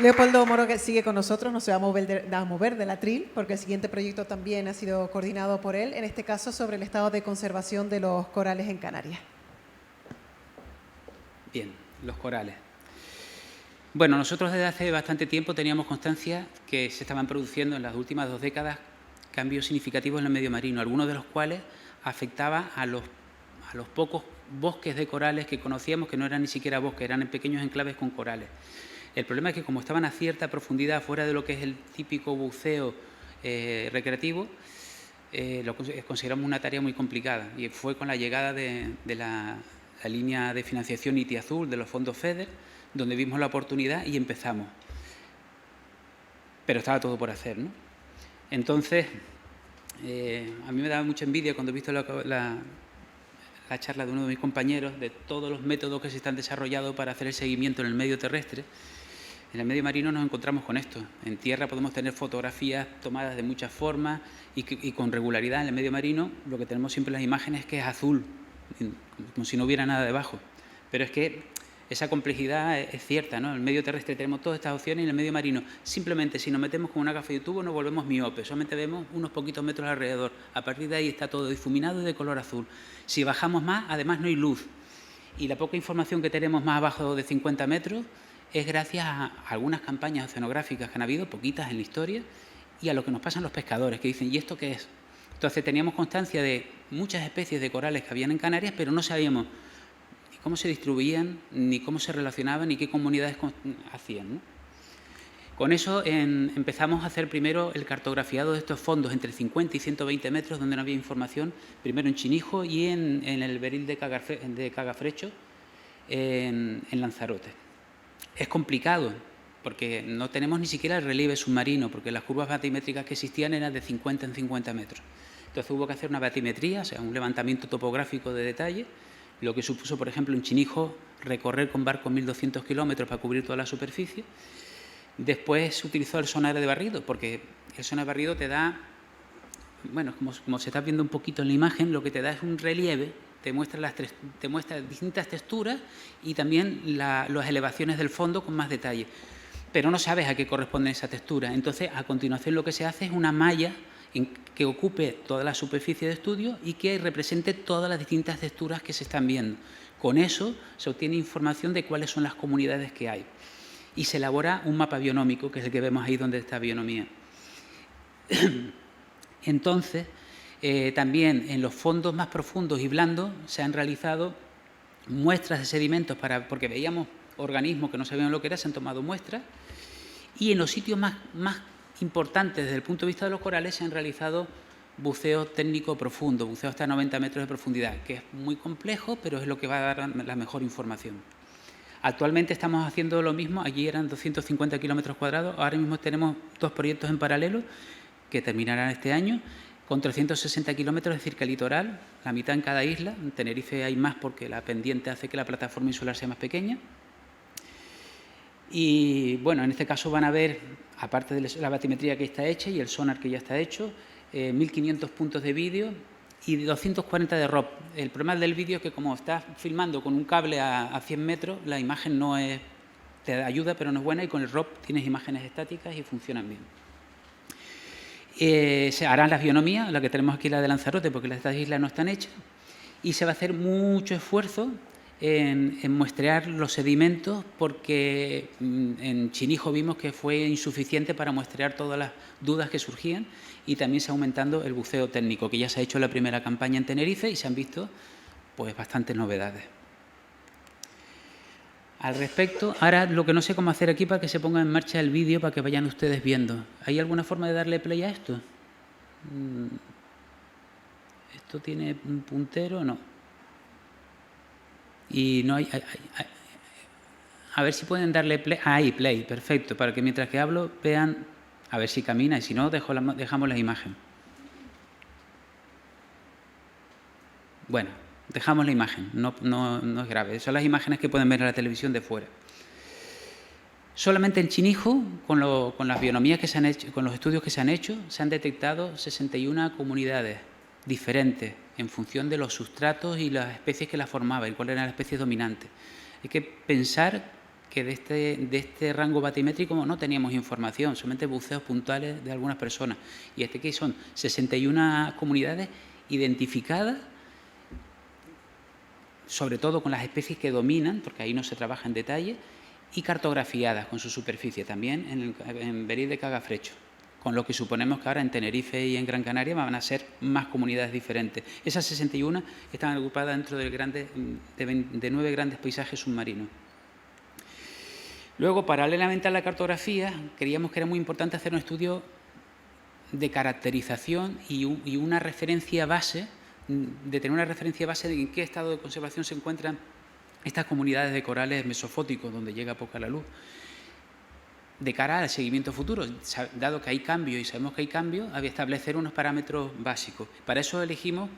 Leopoldo Moro, que sigue con nosotros, no se va a mover del atril, porque el siguiente proyecto también ha sido coordinado por él, en este caso sobre el estado de conservación de los corales en Canarias. Bien, los corales. Bueno, nosotros desde hace bastante tiempo teníamos constancia que se estaban produciendo en las últimas 2 décadas cambios significativos en el medio marino, algunos de los cuales afectaban a los pocos bosques de corales que conocíamos, que no eran ni siquiera bosques, eran en pequeños enclaves con corales. El problema es que como estaban a cierta profundidad, fuera de lo que es el típico buceo recreativo, lo consideramos una tarea muy complicada, y fue con la llegada de la línea de financiación ITI Azul de los fondos FEDER, donde vimos la oportunidad y empezamos. Pero estaba todo por hacer, ¿no? Entonces, a mí me daba mucha envidia cuando he visto la charla de uno de mis compañeros de todos los métodos que se están desarrollando para hacer el seguimiento en el medio terrestre. En el medio marino nos encontramos con esto. En tierra podemos tener fotografías tomadas de muchas formas y con regularidad. En el medio marino lo que tenemos siempre en las imágenes es que es azul, como si no hubiera nada debajo. Pero es que esa complejidad es cierta, ¿no? En el medio terrestre tenemos todas estas opciones y en el medio marino simplemente si nos metemos con una gafa de tubo nos volvemos miopes, solamente vemos unos poquitos metros alrededor. A partir de ahí está todo difuminado y de color azul. Si bajamos más, además no hay luz. Y la poca información que tenemos más abajo de 50 metros es gracias a algunas campañas oceanográficas que han habido, poquitas en la historia, y a lo que nos pasan los pescadores, que dicen, ¿y esto qué es? Entonces teníamos constancia de muchas especies de corales que habían en Canarias, pero no sabíamos ni cómo se distribuían, ni cómo se relacionaban, ni qué comunidades hacían, ¿no? Con eso empezamos a hacer primero el cartografiado de estos fondos entre 50 y 120 metros, donde no había información, primero en Chinijo y en el beril de Cagafrecho, en Lanzarote. Es complicado, porque no tenemos ni siquiera el relieve submarino, porque las curvas batimétricas que existían eran de 50 en 50 metros. Entonces hubo que hacer una batimetría, o sea, un levantamiento topográfico de detalle, lo que supuso, por ejemplo, en Chinijo recorrer con barco 1.200 kilómetros para cubrir toda la superficie. Después se utilizó el sonar de barrido, porque el sonar de barrido te da, bueno, como se está viendo un poquito en la imagen, lo que te da es un relieve, te muestra distintas texturas y también las elevaciones del fondo con más detalle. Pero no sabes a qué corresponde esa textura. Entonces, a continuación lo que se hace es una malla que ocupe toda la superficie de estudio y que represente todas las distintas texturas que se están viendo. Con eso se obtiene información de cuáles son las comunidades que hay. Y se elabora un mapa bionómico, que es el que vemos ahí donde está bionomía. Entonces, también en los fondos más profundos y blandos se han realizado muestras de sedimentos, porque veíamos organismos que no sabían lo que era, se han tomado muestras, y en los sitios más importantes desde el punto de vista de los corales se han realizado buceo técnico profundo, buceo hasta 90 metros de profundidad, que es muy complejo, pero es lo que va a dar la mejor información. Actualmente estamos haciendo lo mismo, allí eran 250 kilómetros cuadrados, ahora mismo tenemos 2 proyectos en paralelo que terminarán este año, con 360 kilómetros de cerca litoral, la mitad en cada isla. En Tenerife hay más porque la pendiente hace que la plataforma insular sea más pequeña. Y bueno, en este caso van a ver, aparte de la batimetría que está hecha y el sonar que ya está hecho, 1.500 puntos de vídeo y 240 de ROP. El problema del vídeo es que como estás filmando con un cable a 100 metros, la imagen no es, te ayuda pero no es buena, y con el ROP tienes imágenes estáticas y funcionan bien. Se harán las bionomías, la que tenemos aquí, la de Lanzarote, porque las de estas islas no están hechas, y se va a hacer mucho esfuerzo en muestrear los sedimentos, porque en Chinijo vimos que fue insuficiente para muestrear todas las dudas que surgían, y también se ha aumentando el buceo técnico, que ya se ha hecho la primera campaña en Tenerife y se han visto pues bastantes novedades. Al respecto, ahora lo que no sé cómo hacer aquí para que se ponga en marcha el vídeo para que vayan ustedes viendo. ¿Hay alguna forma de darle play a esto? ¿Esto tiene un puntero? No. Y no hay a ver si pueden darle play. Ahí, play, perfecto, para que mientras que hablo vean, a ver si camina, y si no, dejamos la imagen. Bueno, dejamos la imagen, no es grave. Son las imágenes que pueden ver en la televisión de fuera. Solamente en Chinijo, con las bionomías que se han hecho, con los estudios que se han hecho, se han detectado 61 comunidades diferentes en función de los sustratos y las especies que las formaban y cuáles eran las especies dominantes. Hay que pensar que de este rango batimétrico no teníamos información, solamente buceos puntuales de algunas personas. Y aquí son 61 comunidades identificadas, sobre todo con las especies que dominan, porque ahí no se trabaja en detalle, y cartografiadas con su superficie, también en Verí de Cagafrecho, con lo que suponemos que ahora en Tenerife y en Gran Canaria van a ser más comunidades diferentes. Esas 61 están agrupadas dentro de 9 grandes paisajes submarinos. Luego, paralelamente a la cartografía, creíamos que era muy importante hacer un estudio de caracterización y una referencia base, de tener una referencia base de en qué estado de conservación se encuentran estas comunidades de corales mesofóticos, donde llega poca la luz, de cara al seguimiento futuro. Dado que hay cambio y sabemos que hay cambio, había que establecer unos parámetros básicos. Para eso elegimos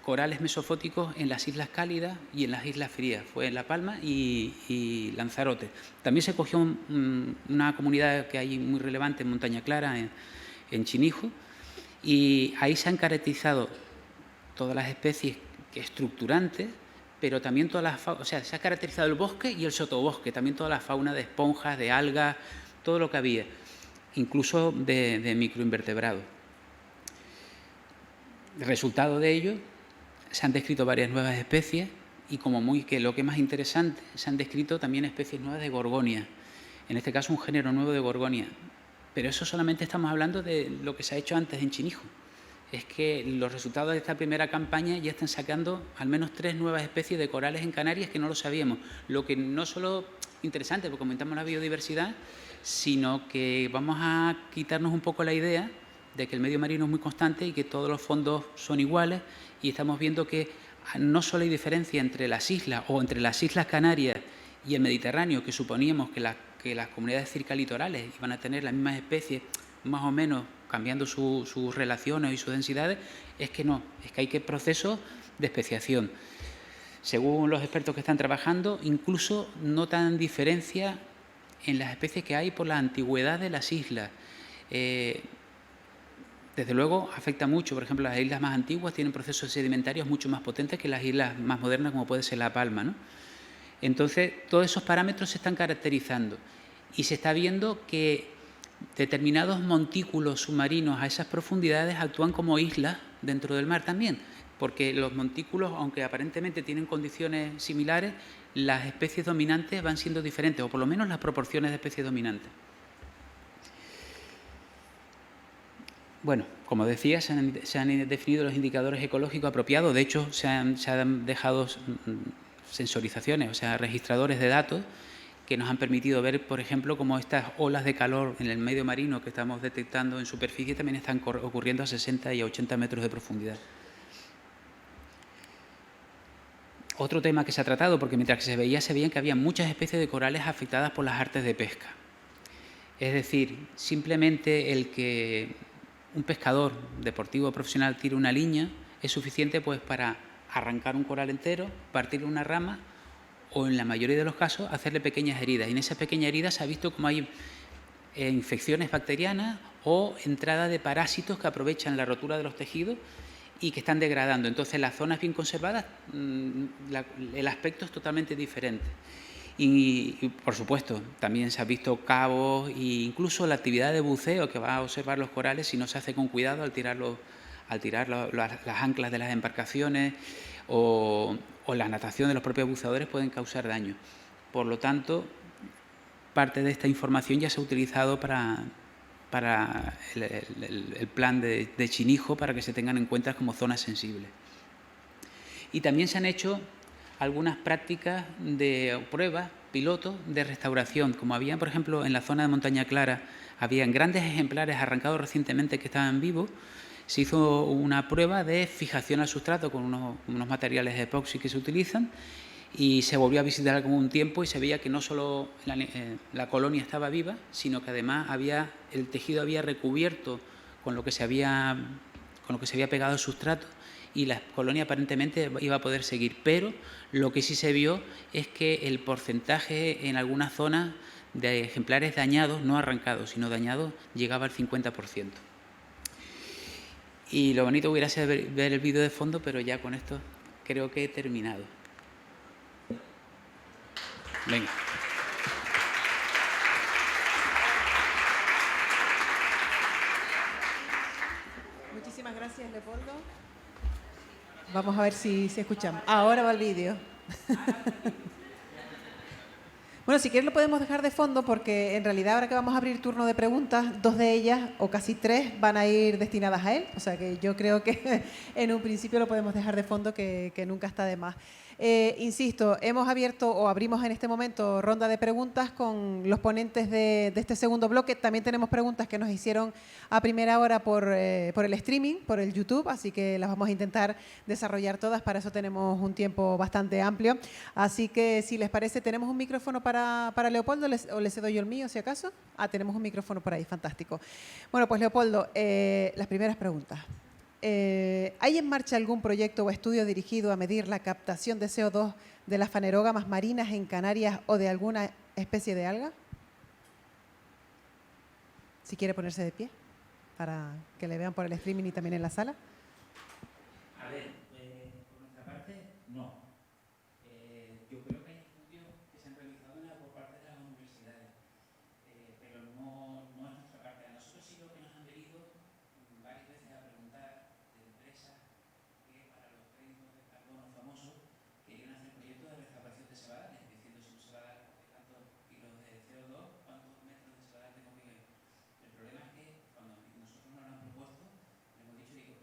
corales mesofóticos en las islas cálidas y en las islas frías. Fue en La Palma y Lanzarote. También se cogió una comunidad que hay muy relevante en Montaña Clara, en Chinijo, y ahí se han caracterizado todas las especies estructurantes, pero también todas las faunas, o sea, se ha caracterizado el bosque y el sotobosque, también toda la fauna de esponjas, de algas, todo lo que había, incluso de microinvertebrados. Resultado de ello, se han descrito varias nuevas especies y, lo que es más interesante, se han descrito también especies nuevas de gorgonia, en este caso un género nuevo de gorgonia. Pero eso solamente estamos hablando de lo que se ha hecho antes en Chinijo. Es que los resultados de esta primera campaña ya están sacando al menos 3 nuevas especies de corales en Canarias que no lo sabíamos. Lo que no solo interesante, porque aumentamos la biodiversidad, sino que vamos a quitarnos un poco la idea de que el medio marino es muy constante y que todos los fondos son iguales, y estamos viendo que no solo hay diferencia entre las islas o entre las Islas Canarias y el Mediterráneo, que suponíamos que las comunidades circalitorales iban a tener las mismas especies, más o menos cambiando sus relaciones y sus densidades, es que no, es que hay procesos de especiación. Según los expertos que están trabajando, incluso notan diferencia en las especies que hay por la antigüedad de las islas. Desde luego afecta mucho, por ejemplo, las islas más antiguas tienen procesos sedimentarios mucho más potentes que las islas más modernas, como puede ser La Palma, ¿no? Entonces, todos esos parámetros se están caracterizando y se está viendo que determinados montículos submarinos a esas profundidades actúan como islas dentro del mar también, porque los montículos, aunque aparentemente tienen condiciones similares, las especies dominantes van siendo diferentes, o por lo menos las proporciones de especies dominantes. Bueno, como decía, se han definido los indicadores ecológicos apropiados. De hecho, se han dejado sensorizaciones, o sea, registradores de datos que nos han permitido ver, por ejemplo, cómo estas olas de calor en el medio marino que estamos detectando en superficie también están ocurriendo a 60 y a 80 metros de profundidad. Otro tema que se ha tratado, porque mientras que se veían que había muchas especies de corales afectadas por las artes de pesca. Es decir, simplemente el que un pescador deportivo profesional tire una liña es suficiente pues para arrancar un coral entero, partirle una rama o, en la mayoría de los casos, hacerle pequeñas heridas. Y en esas pequeñas heridas se ha visto cómo hay infecciones bacterianas o entrada de parásitos que aprovechan la rotura de los tejidos y que están degradando. Entonces, las zonas bien conservadas, el aspecto es totalmente diferente. Y, por supuesto, también se han visto cabos e incluso la actividad de buceo que va a observar los corales, si no se hace con cuidado al tirar las anclas de las embarcaciones o la natación de los propios buceadores, pueden causar daño. Por lo tanto, parte de esta información ya se ha utilizado para el plan de Chinijo, para que se tengan en cuenta como zonas sensibles. Y también se han hecho algunas prácticas de pruebas, pilotos de restauración, como había, por ejemplo, en la zona de Montaña Clara, habían grandes ejemplares arrancados recientemente que estaban vivos. Se hizo una prueba de fijación al sustrato con unos materiales epoxi que se utilizan, y se volvió a visitar al un tiempo y se veía que no solo la colonia estaba viva, sino que además el tejido había recubierto con lo que se había pegado al sustrato, y la colonia aparentemente iba a poder seguir. Pero lo que sí se vio es que el porcentaje en algunas zonas de ejemplares dañados, no arrancados, sino dañados, llegaba al 50%. Y lo bonito hubiera sido ver el vídeo de fondo, pero ya con esto creo que he terminado. Venga. Muchísimas gracias, Leopoldo. Vamos a ver si escuchamos. Ahora va el vídeo. Bueno, si quieres lo podemos dejar de fondo porque en realidad ahora que vamos a abrir turno de preguntas, 2 de ellas o casi 3 van a ir destinadas a él. O sea que yo creo que en un principio lo podemos dejar de fondo que nunca está de más. Insisto, hemos abierto o abrimos en este momento ronda de preguntas con los ponentes de este segundo bloque. También tenemos preguntas que nos hicieron a primera hora por el streaming, por el YouTube, así que las vamos a intentar desarrollar todas. Para eso tenemos un tiempo bastante amplio. Así que si les parece, ¿tenemos un micrófono para Leopoldo o le cedo yo el mío si acaso? Tenemos un micrófono por ahí, fantástico. Bueno, pues Leopoldo, las primeras preguntas. ¿Hay en marcha algún proyecto o estudio dirigido a medir la captación de CO2 de las fanerógamas marinas en Canarias o de alguna especie de alga? Si quiere ponerse de pie para que le vean por el streaming y también en la sala. A ver, por nuestra parte, no. Yo creo que hay estudios que se han realizado por parte de las universidades, pero no es nuestra parte. A nosotros sí lo que nos han venido varias veces a preguntar de empresas que para los créditos de carbono famosos querían hacer proyectos de restauración de sebadales, diciendo si un sebadal coge tantos kilos de CO2, cuántos metros de sebadal tengo que ver. El problema es que cuando nosotros nos lo han propuesto, le hemos dicho, digo,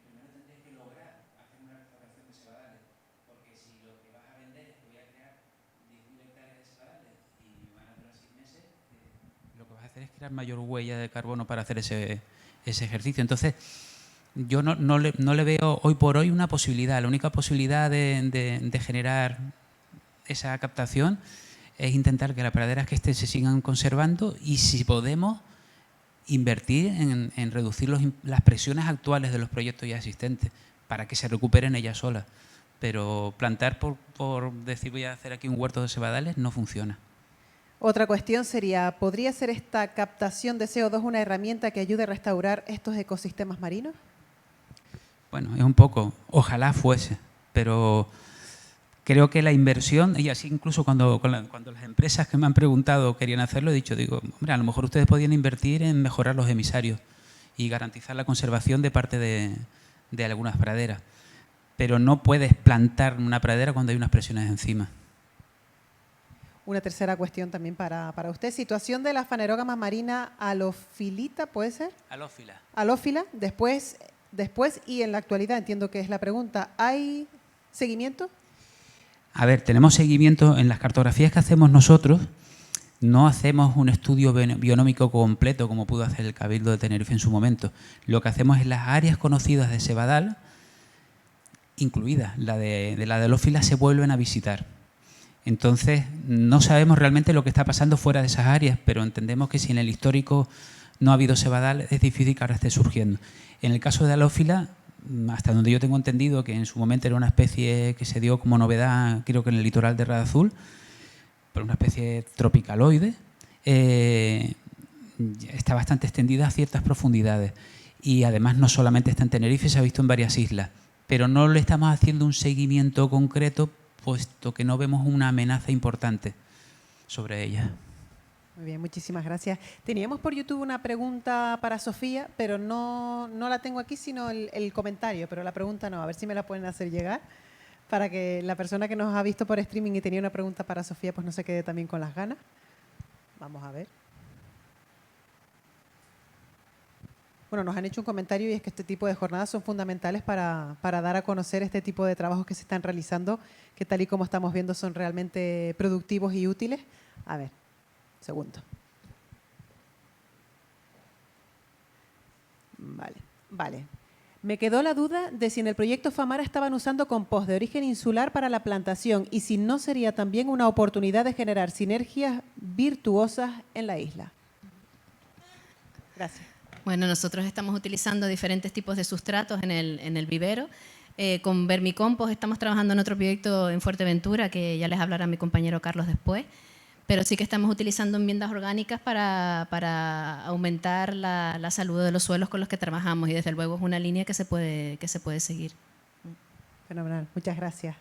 primero tendréis que lograr hacer una restauración de sebadales, porque si lo que vas a vender es que voy a crear 10.000 hectáreas de sebadales y van a durar 6 meses, lo que vas a hacer es crear mayor huella de carbono para hacer ese ejercicio. Entonces, yo no le veo hoy por hoy una posibilidad. La única posibilidad de generar esa captación es intentar que las praderas que estén se sigan conservando y, si podemos, invertir en reducir las presiones actuales de los proyectos ya existentes para que se recuperen ellas solas. Pero plantar por decir voy a hacer aquí un huerto de sebadales no funciona. Otra cuestión sería, ¿podría ser esta captación de CO2 una herramienta que ayude a restaurar estos ecosistemas marinos? Bueno, es un poco, ojalá fuese, pero creo que la inversión, y así incluso cuando las empresas que me han preguntado querían hacerlo, he dicho, digo, hombre, a lo mejor ustedes podían invertir en mejorar los emisarios y garantizar la conservación de parte de algunas praderas, pero no puedes plantar una pradera cuando hay unas presiones encima. Una tercera cuestión también para usted. Situación de la fanerógama marina halófilita, ¿puede ser? Halófila. Halófila, después y en la actualidad, entiendo que es la pregunta, ¿hay seguimiento? A ver, tenemos seguimiento en las cartografías que hacemos nosotros. No hacemos un estudio bionómico completo como pudo hacer el Cabildo de Tenerife en su momento. Lo que hacemos es las áreas conocidas de sebadal, incluida la de la halófila, se vuelven a visitar. Entonces, no sabemos realmente lo que está pasando fuera de esas áreas, pero entendemos que si en el histórico no ha habido sebadal, es difícil que ahora esté surgiendo. En el caso de halófila, hasta donde yo tengo entendido que en su momento era una especie que se dio como novedad, creo que en el litoral de Rada Azul, pero una especie tropicaloide, está bastante extendida a ciertas profundidades. Y además no solamente está en Tenerife, se ha visto en varias islas, pero no le estamos haciendo un seguimiento concreto, puesto que no vemos una amenaza importante sobre ella. Muy bien, muchísimas gracias. Teníamos por YouTube una pregunta para Sofía, pero no la tengo aquí, sino el comentario, pero la pregunta no. A ver si me la pueden hacer llegar para que la persona que nos ha visto por streaming y tenía una pregunta para Sofía, pues no se quede también con las ganas. Vamos a ver. Bueno, nos han hecho un comentario y es que este tipo de jornadas son fundamentales para dar a conocer este tipo de trabajos que se están realizando, que tal y como estamos viendo son realmente productivos y útiles. A ver, segundo. Vale. Me quedó la duda de si en el proyecto Famara estaban usando compost de origen insular para la plantación y si no sería también una oportunidad de generar sinergias virtuosas en la isla. Gracias. Bueno, nosotros estamos utilizando diferentes tipos de sustratos en el vivero. Con vermicompost estamos trabajando en otro proyecto en Fuerteventura, que ya les hablará mi compañero Carlos después, pero sí que estamos utilizando enmiendas orgánicas para aumentar la salud de los suelos con los que trabajamos y desde luego es una línea que se puede seguir. Fenomenal, muchas gracias.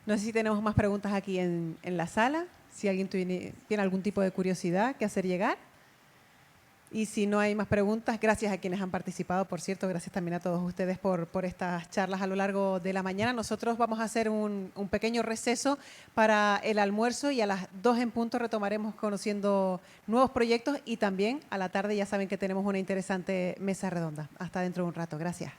No sé si tenemos más preguntas aquí en la sala, si alguien tiene algún tipo de curiosidad que hacer llegar. Y si no hay más preguntas, gracias a quienes han participado, por cierto, gracias también a todos ustedes por estas charlas a lo largo de la mañana. Nosotros vamos a hacer un pequeño receso para el almuerzo y a las 2 en punto retomaremos conociendo nuevos proyectos y también a la tarde ya saben que tenemos una interesante mesa redonda. Hasta dentro de un rato. Gracias.